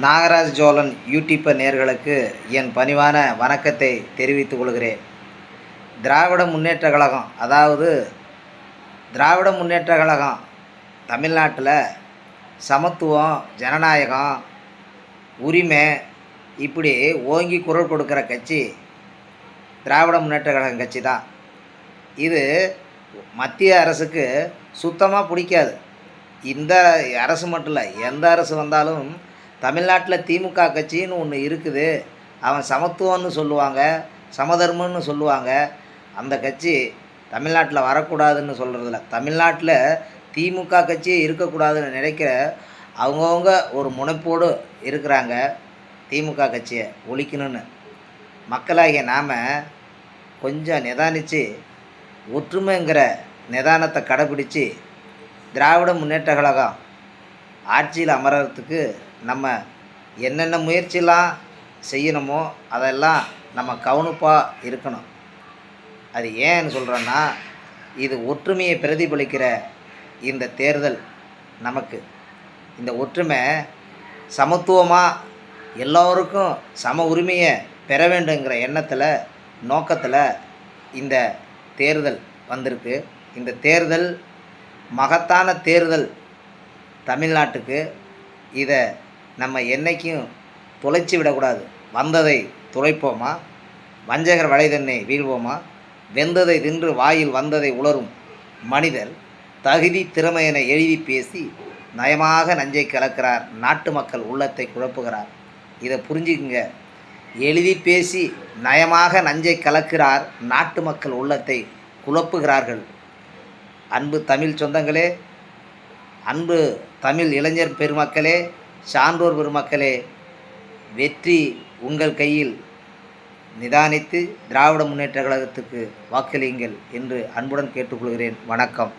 Nagaraj Cholan YouTuber நேயர்களுக்கு என் பணிவான வணக்கத்தை தெரிவித்துக் கொள்கிறேன். திராவிட முன்னேற்ற கழகம், அதாவது திராவிட முன்னேற்ற கழகம் தமிழ்நாட்டில் சமத்துவம், ஜனநாயகம், உரிமை இப்படி ஓங்கி குரல் கொடுக்குற கட்சி திராவிட முன்னேற்ற கழகம் கட்சி தான். இது மத்திய அரசுக்கு சுத்தமாக பிடிக்காது. இந்த அரசு மட்டும் இல்லை, எந்த அரசு வந்தாலும் தமிழ்நாட்டில் திமுக கட்சின்னு ஒன்று இருக்குது, அவன் சமத்துவம்னு சொல்லுவாங்க, சமதர்மன்னு சொல்லுவாங்க. அந்த கட்சி தமிழ்நாட்டில் வரக்கூடாதுன்னு சொல்கிறதில்ல. தமிழ்நாட்டில் திமுக கட்சியே இருக்கக்கூடாதுன்னு நினைக்கிற அவங்கவுங்க ஒரு முனைப்போடு இருக்கிறாங்க. திமுக கட்சியை ஒழிக்கணும்னு மக்களாகிய நாம் கொஞ்சம் நிதானித்து ஒற்றுமைங்கிற நிதானத்தை கடைப்பிடித்து திராவிட முன்னேற்ற கழகம் ஆட்சியில் அமர்றதுக்கு நம்ம என்னென்ன முயற்சியெல்லாம் செய்யணுமோ அதெல்லாம் நம்ம கவனிப்பாக இருக்கணும். அது ஏன்னு சொல்கிறேன்னா, இது ஒற்றுமையை பிரதிபலிக்கிற இந்த தேர்தல் நமக்கு இந்த ஒற்றுமை சமத்துவமாக எல்லோருக்கும் சம உரிமையை பெற வேண்டுங்கிற எண்ணத்தில், நோக்கத்தில் இந்த தேர்தல் வந்திருக்கு. இந்த தேர்தல் மகத்தான தேர்தல் தமிழ்நாட்டுக்கு. இதை நம்ம என்றைக்கும் தொலைச்சி விடக்கூடாது. வந்ததை துளைப்போமா, வஞ்சகர் வலைதன்னை வீழ்வோமா, வெந்ததை தின்று வாயில் வந்ததை உளரும் மனிதர் தகுதி திறமையென எழுதி பேசி நயமாக நஞ்சை கலக்கிறார், நாட்டு மக்கள் உள்ளத்தை குழப்புகிறார். இதை புரிஞ்சுக்குங்க. எழுதி பேசி நயமாக நஞ்சை கலக்கிறார், நாட்டு மக்கள் உள்ளத்தை குழப்புகிறார்கள். அன்பு தமிழ் சொந்தங்களே, அன்பு தமிழ் இளைஞர் பெருமக்களே, சான்றோர் பெருமக்களே, வெற்றி உங்கள் கையில். நிதானித்து திராவிட முன்னேற்ற கழகத்துக்கு வாக்களியுங்கள் என்று அன்புடன் கேட்டுக்கொள்கிறேன். வணக்கம்.